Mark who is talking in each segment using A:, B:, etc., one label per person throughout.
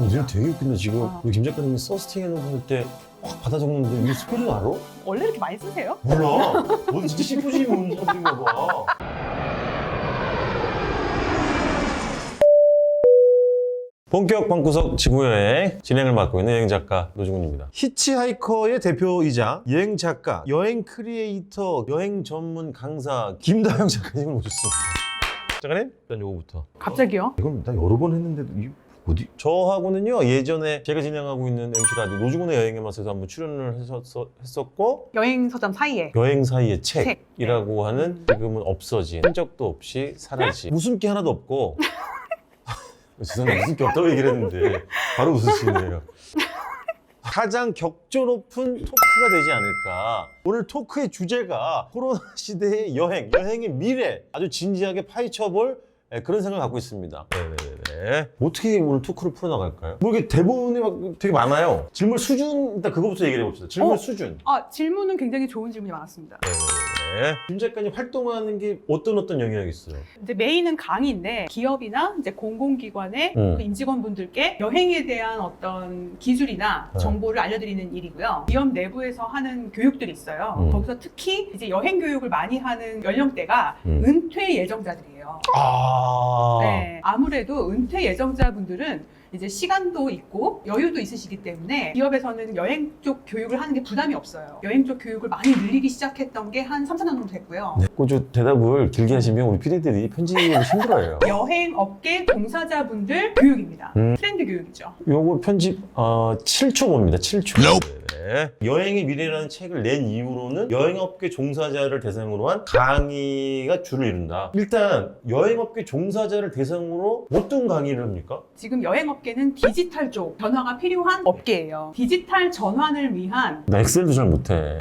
A: 오늘 되게 웃긴다. 지금 우리 김 작가님이 서스팅 해놓을 때 확 받아 적는데 이게 스펠링 알아?
B: 원래 이렇게 많이 쓰세요?
A: 몰라. 너 진짜 시푸지 모르는 사람인가 봐. 본격 방구석 지구여행 진행을 맡고 있는 여행작가 노중훈입니다. 히치하이커의 대표이자 여행작가, 여행 크리에이터, 여행 전문 강사 김다영 작가님을 모셨습니다. 작가님, 일단 요거부터.
B: 갑자기요?
A: 이건 나 여러 번 했는데도 이거 어디? 저하고는요, 예전에 제가 진행하고 있는 MC 라디오 노중훈의 여행의 맛에서 한번 출연을 했었고,
B: 여행 서점 사이에
A: 여행 사이의
B: 책.
A: 책이라고 하는 지금은 없어진, 흔적도 없이 사라진, 웃음기 하나도 없고 죄송해요, 웃음기 없다고 얘기를 했는데 바로 웃으시네요. 가장 격조 높은 토크가 되지 않을까. 오늘 토크의 주제가 코로나 시대의 여행의 미래, 아주 진지하게 파헤쳐볼 그런 생각을 갖고 있습니다. 네네네. 어떻게 오늘 토크를 풀어나갈까요? 뭐 이게 대본이 막 되게 많아요. 질문 수준, 일단 그거부터 얘기해 봅시다. 질문 수준.
B: 질문은 굉장히 좋은 질문이 많았습니다.
A: 네네네. 김 작가님 활동하는 게 어떤 영향이 있어요?
B: 이제 메인은 강의인데 기업이나 이제 공공기관의 그 임직원분들께 여행에 대한 어떤 기술이나 정보를 알려드리는 일이고요. 기업 내부에서 하는 교육들이 있어요. 거기서 특히 이제 여행 교육을 많이 하는 연령대가 은퇴 예정자들이에요. 네, 아무래도 은퇴 예정자분들은 이제 시간도 있고 여유도 있으시기 때문에 기업에서는 여행 쪽 교육을 하는 게 부담이 없어요. 여행 쪽 교육을 많이 늘리기 시작했던 게 한 3, 4년 정도 됐고요.
A: 네, 그 대답을 길게 하시면 우리 PD들이 편집이 힘들어요.
B: 여행업계 종사자분들 교육입니다. 트렌드 교육이죠.
A: 요거 편집 7초 봅니다. 7초. 네. 여행의 미래라는 책을 낸 이후로는 여행업계 종사자를 대상으로 한 강의가 주를 이룬다. 일단 여행업계 종사자를 대상으로 어떤 강의를 합니까?
B: 지금 여행업계는 디지털 쪽 변화가 필요한 업계예요. 디지털 전환을 위한
A: 나 엑셀도 잘 못해.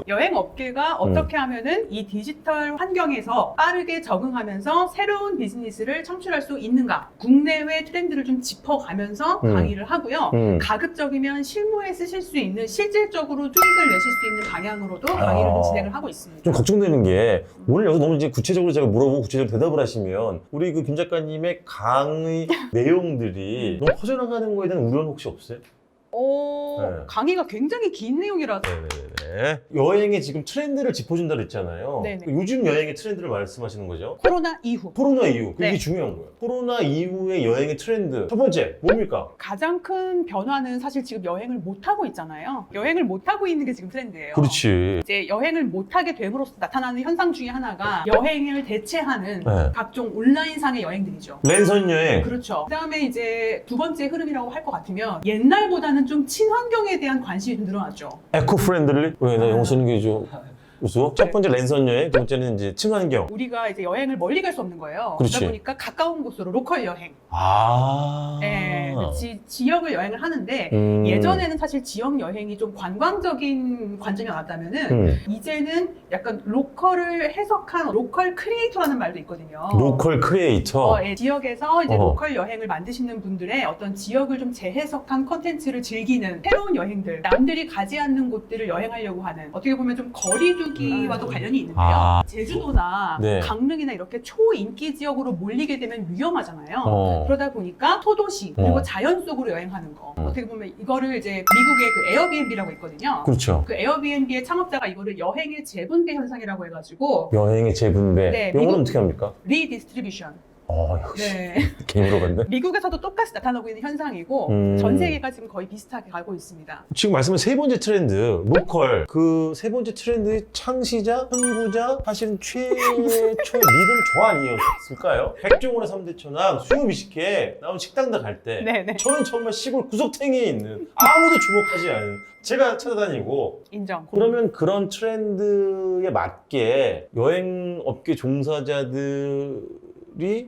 B: 여행업계가 어떻게 하면은 이 디지털 환경에서 빠르게 적응하면서 새로운 비즈니스를 창출할 수 있는가, 국내외 트렌드를 좀 짚어가면서 강의를 하고요. 가급적이면 실무에 쓰실 수 있는, 실질적으로 수익을 내실 수 있는 방향으로도 강의를 좀 진행을 하고 있습니다.
A: 좀 걱정되는 게 오늘 여기서 너무 이제 구체적으로 제가 물어보고 구체적으로 대답을 하시면 우리 그 김 작가님의 강의 내용들이 너무 퍼져나가는 거에 대한 우려는 혹시 없어요? 네.
B: 강의가 굉장히 긴 내용이라서.
A: 네네네. 여행의 지금 트렌드를 짚어준다 그랬잖아요.
B: 네네.
A: 요즘 여행의 트렌드를 말씀하시는 거죠?
B: 코로나 이후.
A: 코로나 이후.
B: 네.
A: 이게 중요한 거예요. 코로나 이후의 여행의 트렌드. 첫 번째, 뭡니까?
B: 가장 큰 변화는 사실 지금 여행을 못하고 있잖아요. 여행을 못하고 있는 게 지금 트렌드예요.
A: 그렇지.
B: 이제 여행을 못하게 됨으로써 나타나는 현상 중에 하나가 여행을 대체하는
A: 네.
B: 각종 온라인상의 여행들이죠.
A: 랜선 여행.
B: 그렇죠. 그 다음에 이제 두 번째 흐름이라고 할 것 같으면 옛날보다는 좀 친환경에 대한 관심이 좀 늘어났죠.
A: 에코 프렌들리? 왜 나 영어 쓰는 게 좀 웃어? 첫 번째 랜선 여행, 두 번째는 이제 친환경.
B: 우리가 이제 여행을 멀리 갈 수 없는 거예요.
A: 그렇지.
B: 그러다 보니까 가까운 곳으로 로컬 여행.
A: 네.
B: 지역을 여행을 하는데 예전에는 사실 지역 여행이 좀 관광적인 관점이 왔다면은 이제는 약간 로컬을 해석한 로컬 크리에이터라는 말도 있거든요.
A: 로컬 크리에이터.
B: 지역에서 이제 로컬 여행을 만드시는 분들의 어떤 지역을 좀 재해석한 컨텐츠를 즐기는 새로운 여행들, 남들이 가지 않는 곳들을 여행하려고 하는, 어떻게 보면 좀 거리두기와도 관련이 있는데요. 제주도나
A: 네.
B: 강릉이나 이렇게 초인기 지역으로 몰리게 되면 위험하잖아요. 그러다 보니까 소도시 그리고 자연 속으로 여행하는 거. 어떻게 보면 이거를 이제 미국의 그 에어비앤비라고 있거든요.
A: 그렇죠.
B: 그 에어비앤비의 창업자가 이거를 여행의 재분배 현상이라고 해가지고
A: 여행의 재분배.
B: 네,
A: 영어는 어떻게 합니까?
B: 리디스트리뷰션.
A: 역시.
B: 네.
A: 괜히 물어봤네.
B: 미국에서도 똑같이 나타나고 있는 현상이고 전 세계가 지금 거의 비슷하게 가고 있습니다.
A: 지금 말씀한 세 번째 트렌드, 로컬. 그 세 번째 트렌드의 창시자, 선구자, 사실은 최초 리더는 저 아니었을까요? 백종원의 3대 천왕, 수요미식회 나온 식당들 갈 때
B: 네네.
A: 저는 정말 시골 구석탱이에 있는 아무도 주목하지 않은 제가 찾아다니고.
B: 인정.
A: 그러면 그런 트렌드에 맞게 여행업계 종사자들이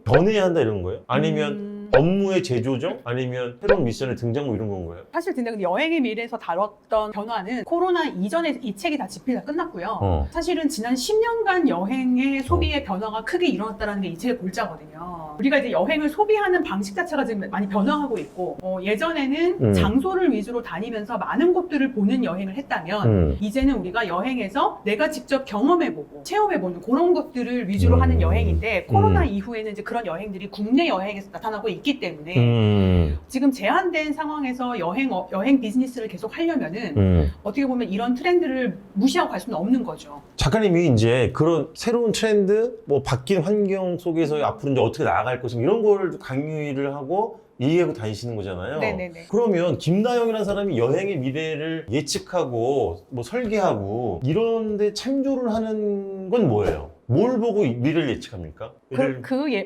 A: 변해야 한다 이런 거예요? 아니면 업무의 재조정? 아니면 새로운 미션의 등장 뭐 이런 건가요?
B: 사실 근데 여행의 미래에서 다뤘던 변화는 코로나 이전에 이 책이 다 집필 다 끝났고요. 사실은 지난 10년간 여행의 소비의 변화가 크게 일어났다는 게 이 책의 골자거든요. 우리가 이제 여행을 소비하는 방식 자체가 지금 많이 변화하고 있고, 예전에는 장소를 위주로 다니면서 많은 곳들을 보는 여행을 했다면 이제는 우리가 여행에서 내가 직접 경험해보고 체험해보는 그런 것들을 위주로 하는 여행인데, 코로나 이후에는 이제 그런 여행들이 국내 여행에서 나타나고 있기 때문에 지금 제한된 상황에서 여행 비즈니스를 계속 하려면은 어떻게 보면 이런 트렌드를 무시하고 갈 수는 없는 거죠.
A: 작가님이 이제 그런 새로운 트렌드, 뭐 바뀐 환경 속에서 앞으로 이제 어떻게 나아갈 것인가 이런 걸 강의를 하고 얘기하고 다니시는 거잖아요.
B: 네네네.
A: 그러면 김나영이라는 사람이 여행의 미래를 예측하고 뭐 설계하고 이런 데 참조를 하는 건 뭐예요? 뭘 보고 미래를 예측합니까?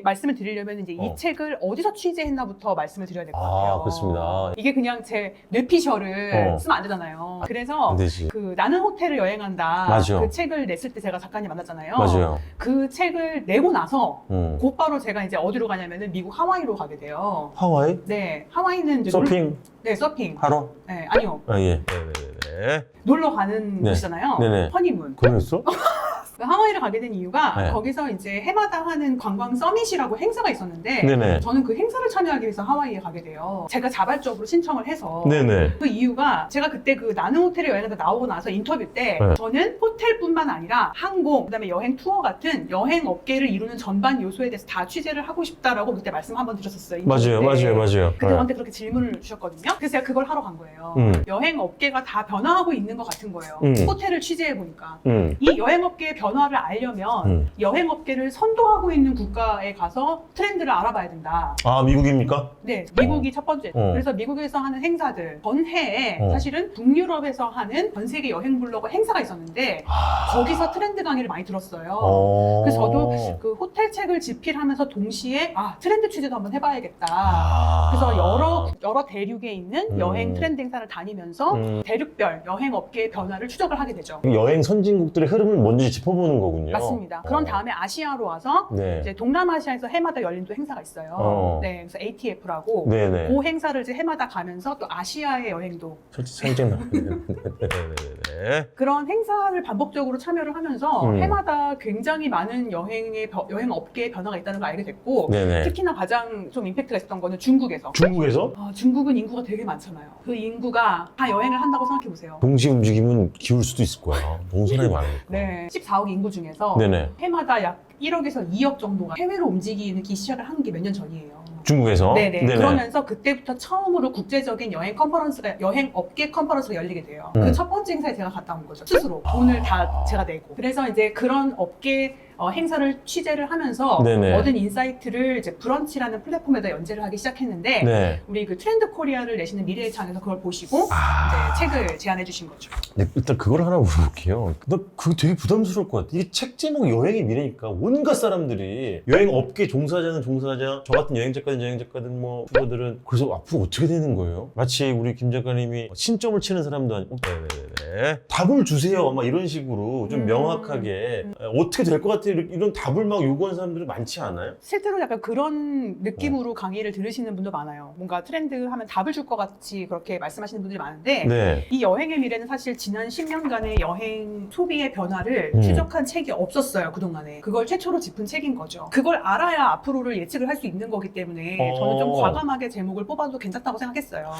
B: 말씀을 드리려면 이제 이 책을 어디서 취재했나부터 말씀을 드려야 될 것 같아요.
A: 그렇습니다.
B: 이게 그냥 제 뇌피셜을 쓰면 안 되잖아요. 그래서
A: 안 되지.
B: 그 나는 호텔을 여행한다.
A: 맞아.
B: 그 책을 냈을 때 제가 작가님 만났잖아요.
A: 맞아요.
B: 그 책을 내고 나서 곧바로 제가 이제 어디로 가냐면은 미국 하와이로 가게 돼요.
A: 하와이?
B: 네, 하와이는 이제
A: 서핑?
B: 네, 서핑.
A: 하러?
B: 네, 아니요.
A: 아, 예. 네네네.
B: 놀러 가는
A: 네.
B: 곳이잖아요.
A: 네네.
B: 허니문.
A: 그랬어?
B: 하와이를 가게 된 이유가
A: 네.
B: 거기서 이제 해마다 하는 관광 서밋이라고 행사가 있었는데
A: 네네.
B: 저는 그 행사를 참여하기 위해서 하와이에 가게 돼요. 제가 자발적으로 신청을 해서
A: 네네.
B: 그 이유가 제가 그때 그 나는 호텔에 여행하다 나오고 나서 인터뷰 때
A: 네.
B: 저는 호텔뿐만 아니라 항공, 그다음에 여행 투어 같은 여행 업계를 이루는 전반 요소에 대해서 다 취재를 하고 싶다라고 그때 말씀 한번 드렸었어요.
A: 맞아요. 그때
B: 그때 저한테 그렇게 질문을 주셨거든요. 그래서 제가 그걸 하러 간 거예요. 여행 업계가 다 변화하고 있는 것 같은 거예요. 호텔을 취재해 보니까. 이 여행 업계의 변화를 알려면 여행 업계를 선도하고 있는 국가에 가서 트렌드를 알아봐야 된다.
A: 아, 미국입니까?
B: 네, 미국이 첫 번째. 그래서 미국에서 하는 행사들 전 해에 사실은 북유럽에서 하는 전 세계 여행 블로거 행사가 있었는데 거기서 트렌드 강의를 많이 들었어요. 그래서 저도 그 호텔 책을 집필하면서 동시에 트렌드 취재도 한번 해봐야겠다. 그래서 여러 대륙에 있는 여행 트렌드 행사를 다니면서 대륙별 여행 업계의 변화를 추적을 하게 되죠.
A: 여행 선진국들의 흐름을 먼저 짚어보는 거군요.
B: 맞습니다. 그런 다음에 아시아로 와서 이제 동남아시아에서 해마다 열린 또 행사가 있어요. 네, 그래서 ATF라고
A: 네네.
B: 그 행사를 이제 해마다 가면서 또 아시아의 여행도
A: 살짝 나.
B: 그런 행사를 반복적으로 참여를 하면서 해마다 굉장히 많은 여행 업계의 변화가 있다는 걸 알게 됐고
A: 네네.
B: 특히나 가장 좀 임팩트가 있었던 거는 중국에서.
A: 중국에서?
B: 중국은 인구가 되게 많잖아요. 그 인구가 다 여행을 한다고 생각해 보세요.
A: 동시 움직이면 기울 수도 있을 거야. 너무 사람이 많으니까.
B: 네, 14억 인구 중에서
A: 네네.
B: 해마다 약 1억에서 2억 정도가 해외로 움직이기 시작을 한 게 몇 년 전이에요.
A: 중국에서?
B: 네네. 그러면서 그때부터 처음으로 국제적인 여행 업계 컨퍼런스가 열리게 돼요. 그 첫 번째 행사에 제가 갔다 온 거죠. 스스로. 돈을 다 제가 내고. 그래서 이제 그런 업계 행사를 취재를 하면서
A: 네네.
B: 얻은 인사이트를 이제 브런치라는 플랫폼에다 연재를 하기 시작했는데
A: 네.
B: 우리 그 트렌드 코리아를 내시는 미래의 창에서 그걸 보시고 이제 책을 제안해 주신 거죠.
A: 네, 일단 그걸 하나 물어볼게요. 나 그거 되게 부담스러울 것 같아. 이게 책 제목 여행의 미래니까 온갖 사람들이 여행 업계 종사자는 종사자, 저 같은 여행 작가든 뭐 투어들은 그래서 앞으로 어떻게 되는 거예요? 마치 우리 김 작가님이 신점을 치는 사람도 아니고 네네네. 답을 주세요. 막 이런 식으로 좀 명확하게 어떻게 될 것 같아요. 이런 답을 막 요구하는 사람들이 많지 않아요?
B: 실제로 약간 그런 느낌으로 강의를 들으시는 분도 많아요. 뭔가 트렌드 하면 답을 줄 것 같이 그렇게 말씀하시는 분들이 많은데
A: 네.
B: 이 여행의 미래는 사실 지난 10년간의 여행 소비의 변화를 추적한 책이 없었어요. 그동안에. 그걸 최초로 짚은 책인 거죠. 그걸 알아야 앞으로를 예측을 할 수 있는 거기 때문에 저는 좀 과감하게 제목을 뽑아도 괜찮다고 생각했어요.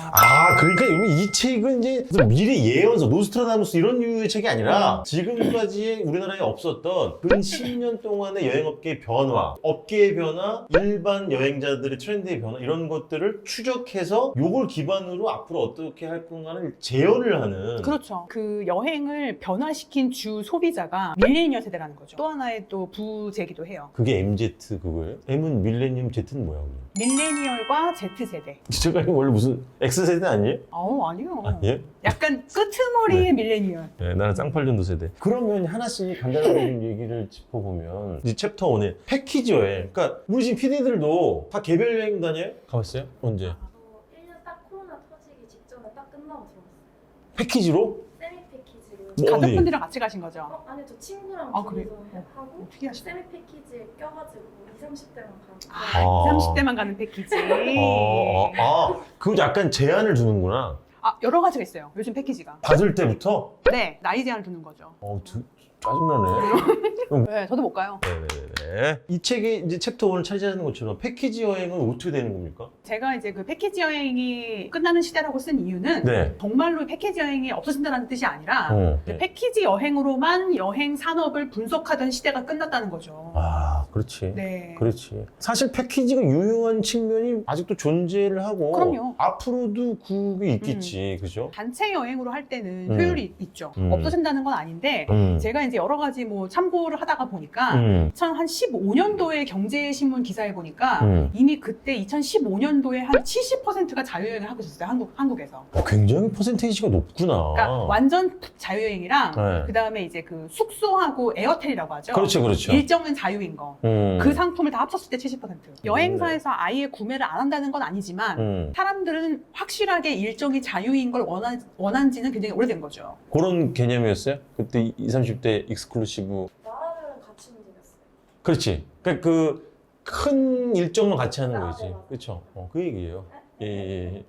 A: 그러니까 이 책은 이제 무슨 미래 예언서, 노스트라다무스 이런 류의 책이 아니라 지금까지 우리나라에 없었던 근 10년 동안의 여행업계의 변화, 업계의 변화, 일반 여행자들의 트렌드의 변화 이런 것들을 추적해서 요걸 기반으로 앞으로 어떻게 할 건가를 재현을 하는.
B: 그렇죠. 그 여행을 변화시킨 주 소비자가 밀레니얼 세대라는 거죠. 또 하나의 또 부제기도 해요.
A: 그게 MZ 그거예요? M은 밀레니엄, Z는 뭐야?
B: 밀레니얼과 Z세대.
A: 제가 원래 무슨 X세대 아니에요?
B: 아니요.
A: 아니에요?
B: 약간 끄트머리의 밀레니얼.
A: 네, 나는 쌍팔년도 세대. 그러면 하나씩 간단하게 좀 얘기를 짚어보면 이제 챕터 1에 패키지 여행. 그러니까 우리 지금 PD들도 다 개별 여행 다녀요? 가봤어요? 언제?
C: 1년 딱 코로나 터지기 직전에 딱 끝나고 들어갔어요.
A: 패키지로?
C: 세미 패키지로.
A: 뭐 어디?
B: 가족분들이랑 같이 가신 거죠?
C: 아니 저 친구랑
B: 그래요?
C: 둘이서 하고
B: 특이하시다.
C: 세미 패키지에 껴가지고 20, 30대만 가고
B: 30대만 가는 패키지.
A: 그거 약간 제한을 두는구나.
B: 여러 가지가 있어요. 요즘 패키지가.
A: 받을 때부터?
B: 네, 나이 제한을 두는 거죠.
A: 짜증나네.
B: 네, 저도 못 가요.
A: 네네네. 이 책이 이제 챕터 1을 차지하는 것처럼 패키지 여행은 어떻게 되는 겁니까?
B: 제가 이제 그 패키지 여행이 끝나는 시대라고 쓴 이유는
A: 네.
B: 정말로 패키지 여행이 없어진다는 뜻이 아니라
A: 네.
B: 패키지 여행으로만 여행 산업을 분석하던 시대가 끝났다는 거죠.
A: 그렇지.
B: 네.
A: 그렇지. 사실 패키지가 유효한 측면이 아직도 존재를 하고
B: 그럼요.
A: 앞으로도 그게 있겠지. 그죠?
B: 단체 여행으로 할 때는 효율이 있죠. 없어진다는 건 아닌데 제가 이제 여러 가지 뭐 참고를 하다가 보니까 2015년도에 경제신문 기사에 보니까 이미 그때 2015년도에 한 70%가 자유여행을 하고 있었어요. 한국에서.
A: 굉장히 퍼센테이지가 높구나.
B: 그러니까 완전 자유여행이랑
A: 네.
B: 그다음에 이제 그 숙소하고 에어텔이라고 하죠.
A: 그렇죠, 그렇죠.
B: 일정은 자유인 거. 그 상품을 다 합쳤을 때 70%. 여행사에서 아예 구매를 안 한다는 건 아니지만 사람들은 확실하게 일정이 자유인 걸 원한지는 굉장히 오래된 거죠.
A: 그런 개념이었어요? 그때 20, 30대 익스클루시브.
C: 나라들은 같이 움직였어요.
A: 그렇지. 그러니까 그 큰 일정만 같이 하는 거지.
C: 맞아.
A: 그렇죠. 그 얘기예요. 예.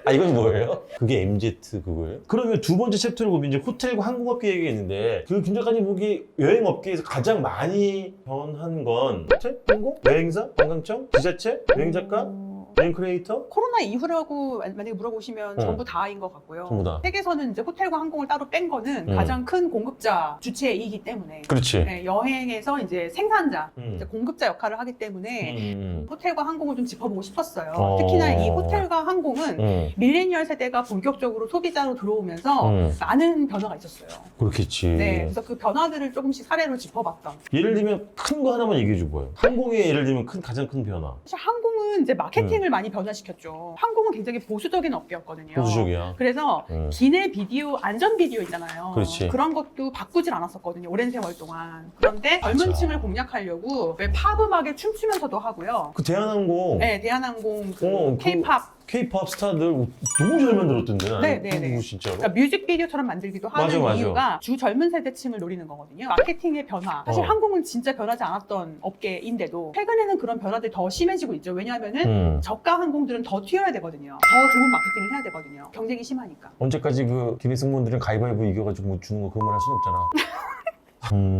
A: 아, 이건 뭐예요? 그게 MZ 그거예요? 그러면 두 번째 챕터를 보면 이제 호텔과 항공업계 얘기했는데 그 김작가님 보기 여행업계에서 가장 많이 변한 건 호텔? 항공? 여행사? 관광청? 지자체? 여행작가? 여행 크리에이터?
B: 코로나 이후라고 만약에 물어보시면 전부 다인 것 같고요.
A: 전부 다.
B: 세계에서는 이제 호텔과 항공을 따로 뺀 거는 가장 큰 공급자 주체이기 때문에
A: 그렇지.
B: 네, 여행에서 이제 생산자,
A: 음.
B: 이제 공급자 역할을 하기 때문에 호텔과 항공을 좀 짚어보고 싶었어요.
A: 어.
B: 특히나 이 호텔과 항공은 밀레니얼 세대가 본격적으로 소비자로 들어오면서 많은 변화가 있었어요.
A: 그렇겠지.
B: 네, 그래서 그 변화들을 조금씩 사례로 짚어봤던.
A: 예를 들면 큰 거 하나만 얘기해 줘봐요. 항공의 예를 들면 가장 큰 변화.
B: 사실 항공은 이제 마케팅을 많이 변화시켰죠. 항공은 굉장히 보수적인 업계였거든요.
A: 보수적이야.
B: 그래서 기내 비디오, 안전 비디오 있잖아요.
A: 그렇지.
B: 그런 것도 바꾸질 않았었거든요. 오랜 세월 동안. 그런데 젊은
A: 맞아.
B: 층을 공략하려고 왜 팝 음악에 춤추면서도 하고요.
A: 그 대한항공.
B: 네, 대한항공,
A: 그
B: K-팝.
A: K-팝 스타들 너무 잘 만들었던데. 나는.
B: 네네네.
A: 그거 진짜로.
B: 그러니까 뮤직비디오처럼 만들기도 하는
A: 맞아.
B: 이유가 주 젊은 세대층을 노리는 거거든요. 마케팅의 변화. 사실
A: 어.
B: 항공은 진짜 변하지 않았던 업계인데도 최근에는 그런 변화들이 더 심해지고 있죠. 왜냐하면은 저가 항공들은 더 튀어야 되거든요. 더 좋은 마케팅을 해야 되거든요. 경쟁이 심하니까.
A: 언제까지 그 기내 승무원들은 가위바위보 이겨가지고 뭐 주는 거 그것만 할 수는 없잖아.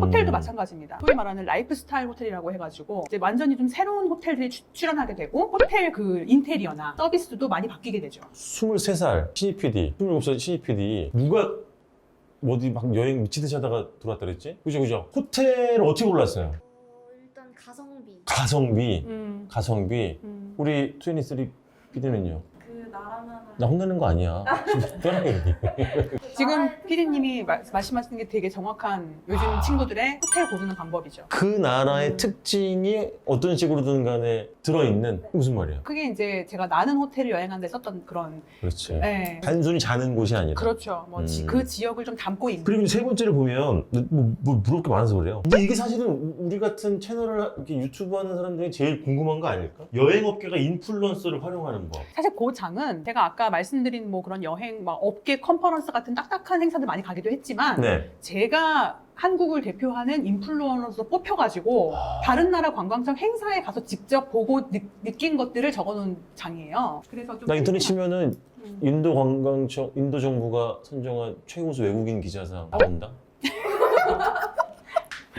B: 호텔도 마찬가지입니다. 소위 말하는 라이프스타일 호텔이라고 해가지고 이제 완전히 좀 새로운 호텔들이 출연하게 되고 호텔 그 인테리어나 서비스도 많이 바뀌게 되죠.
A: 23살 신입 PD, 27살 신입 PD 누가 어디 막 여행 미치듯이 하다가 들어왔다 그랬지? 그죠? 호텔을 어떻게 골랐어요?
C: 일단 가성비.
A: 가성비,
B: 음.
A: 가성비.
B: 음.
A: 우리 23 PD는요?
C: 그 나라나
A: 나 혼내는 거 아니야. 편하게 얘기해.
B: 지금 PD님이 말씀하시는 게 되게 정확한 요즘 친구들의 호텔 고르는 방법이죠.
A: 그 나라의 특징이 어떤 식으로든 간에 들어있는 무슨 말이야?
B: 그게 이제 제가 나는 호텔을 여행하는데 썼던 그런
A: 그렇지.
B: 네.
A: 단순히 자는 곳이 아니라.
B: 그렇죠. 뭐 그 지역을 좀 담고 있는.
A: 그리고 세 번째를 보면 뭐 물을 게 많아서 그래요. 근데 이게 사실은 우리 같은 채널을 이렇게 유튜브 하는 사람들이 제일 궁금한 거 아닐까? 여행업계가 인플루언서를 활용하는 법.
B: 사실 그 장은 제가 아까 말씀드린 뭐 그런 여행 막 업계 컨퍼런스 같은 딱딱한 행사들 많이 가기도 했지만
A: 네.
B: 제가 한국을 대표하는 인플루언서로 뽑혀가지고 다른 나라 관광청 행사에 가서 직접 보고 느낀 것들을 적어놓은 장이에요. 그래서 좀
A: 나 인터넷 치면은
B: 음.
A: 인도 관광청, 인도 정부가 선정한 최우수 외국인 기자상 나온다.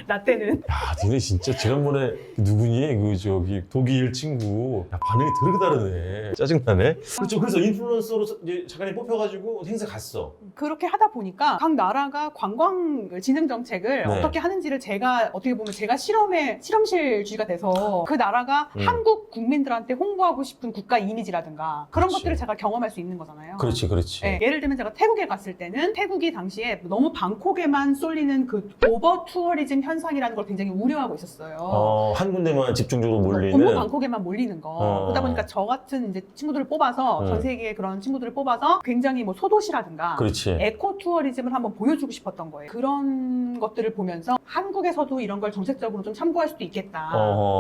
B: 나 때는
A: 야, 니네 진짜 지난번에 누구니? 그 저기 독일 친구. 야, 반응이 되게 다르네. 짜증나네. 그렇죠. 그래서 인플루언서로 이제 작가님 뽑혀가지고 행사 갔어.
B: 그렇게 하다 보니까 각 나라가 관광 진흥 정책을
A: 네.
B: 어떻게 하는지를 제가 어떻게 보면 제가 실험실주의가 돼서 그 나라가 한국 국민들한테 홍보하고 싶은 국가 이미지라든가 그런
A: 그렇지.
B: 것들을 제가 경험할 수 있는 거잖아요.
A: 그렇지.
B: 네, 예를 들면 제가 태국에 갔을 때는 태국이 당시에 너무 방콕에만 쏠리는 그 오버 투어리즘 현상이라는 걸 굉장히 우려하고 있었어요.
A: 한 군데만 집중적으로 몰리는.
B: 너무 방콕에만 몰리는 거. 그러다 보니까 저 같은 이제 친구들을 뽑아서 전 세계의 그런 친구들을 뽑아서 굉장히 뭐 소도시라든가
A: 그렇지.
B: 에코 투어리즘을 한번 보여주고 싶었던 거예요. 그런 것들을 보면서 한국에서도 이런 걸 정책적으로 좀 참고할 수도 있겠다.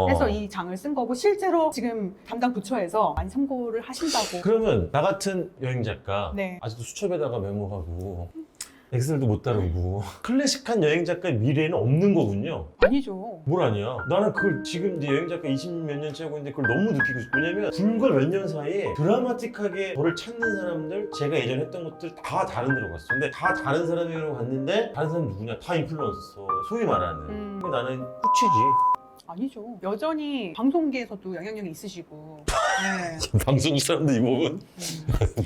B: 해서 이 장을 쓴 거고 실제로 지금 담당 부처에서 많이 참고를 하신다고.
A: 그러면 나 같은 여행 작가
B: 네.
A: 아직도 수첩에다가 메모하고 엑셀도 못 다루고 클래식한 여행 작가의 미래는 없는 거군요.
B: 아니죠.
A: 뭘 아니야? 나는 그걸 지금 이제 여행 작가 20몇 년째 하고 있는데 그걸 너무 느끼고 싶어. 왜냐면 불과 몇 년 사이에 드라마틱하게 저를 찾는 사람들, 제가 예전에 했던 것들 다 다른 데로 갔어. 근데 다 다른 사람으로 갔는데 다른 사람 누구냐? 다 인플루언서. 소위 말하는. 근데 나는 후치지.
B: 아니죠. 여전히 방송계에서도 영향력이 있으시고. 네.
A: 방송 사람들 이 부분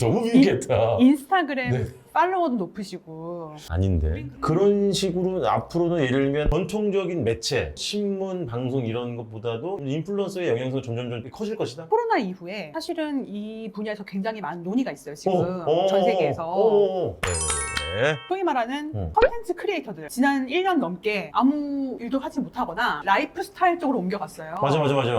A: 너무 미겠다.
B: 인스타그램
A: 네.
B: 팔로워도 높으시고.
A: 아닌데 그런 식으로 앞으로는 예를 들면 전통적인 매체, 신문, 방송 이런 것보다도 인플루언서의 영향성이 점점 커질 것이다.
B: 코로나 이후에 사실은 이 분야에서 굉장히 많은 논의가 있어요, 지금. 전 세계에서.
A: 네.
B: 소위 말하는
A: 어.
B: 컨텐츠 크리에이터들. 지난 1년 넘게 아무 일도 하지 못하거나 라이프 스타일 쪽으로 옮겨갔어요.
A: 맞아.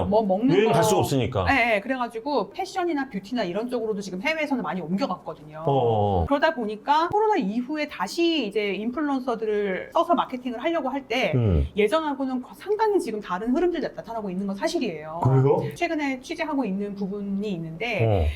B: 뭐 먹는
A: 여행
B: 거.
A: 갈 수가 없으니까.
B: 네, 그래가지고 패션이나 뷰티나 이런 쪽으로도 지금 해외에서는 많이 옮겨갔거든요. 그러다 보니까 코로나 이후에 다시 이제 인플루언서들을 써서 마케팅을 하려고 할 때 예전하고는 상당히 지금 다른 흐름들이 나타나고 있는 건 사실이에요.
A: 그래요?
B: 최근에 취재하고 있는 부분이 있는데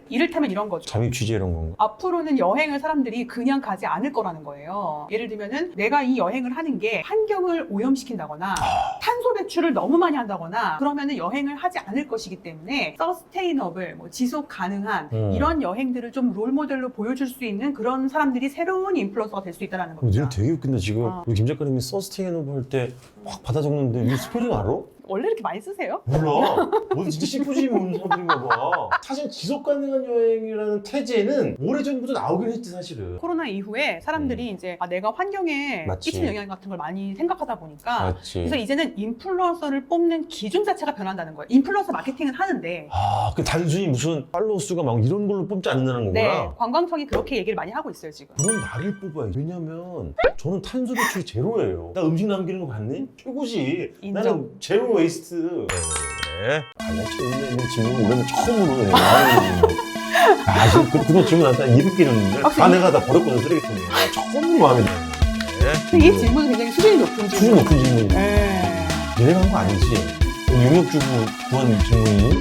B: 이를테면 이런 거죠.
A: 잠입 취재 이런 건가?
B: 앞으로는 여행을 사람들이 그냥 가지 않을 거라는 거예요. 예를 들면은 내가 이 여행을 하는 게 환경을 오염시킨다거나 탄소 배출을 너무 많이 한다거나 그러면은 여행을 하지 않을 것이기 때문에 서스테이너블, 뭐 지속 가능한 이런 여행들을 좀 롤모델로 보여줄 수 있는 그런 사람들이 새로운 인플루언서가 될 수 있다는 겁니다.
A: 니네 되게 웃긴다 지금. 여기 김 작가님이 서스테이너블 할 때 확 받아 적는데 이거 스펠링 알아?
B: 원래 이렇게 많이 쓰세요?
A: 몰라. 너 진짜 시푸짐 온 사람들인가 봐. 사실 지속 가능한 여행이라는 태제는 오래전부터 나오긴 했지 사실은.
B: 코로나 이후에 사람들이 이제 내가 환경에
A: 맞지.
B: 끼치는 영향 같은 걸 많이 생각하다 보니까
A: 맞지.
B: 그래서 이제는 인플루언서를 뽑는 기준 자체가 변한다는 거예요. 인플루언서 마케팅은 하는데
A: 그 단순히 무슨 팔로워 수가 막 이런 걸로 뽑지 않는다는
B: 네,
A: 거구나.
B: 관광청이 그렇게 얘기를 많이 하고 있어요 지금.
A: 그럼 나를 뽑아야지. 왜냐면 저는 탄소 배출이 제로예요. 나 음식 남기는 거 봤니? 최고지.
B: 인정.
A: 나는 제로 웨이스트. 네. 나 재밌는 질문 올해는 처음으로 나오는 지금 그거 질문 나한테 200개 줬는데 다 내가 다 버렸거든 쓰레기통에. 처음으로 마음에 드네.
B: 근데 이 질문은 굉장히 수준이 높은
A: 수준 높은 질문이지.
B: 네.
A: 내가 한 거 아니지? 용역주고 구한 질문이니?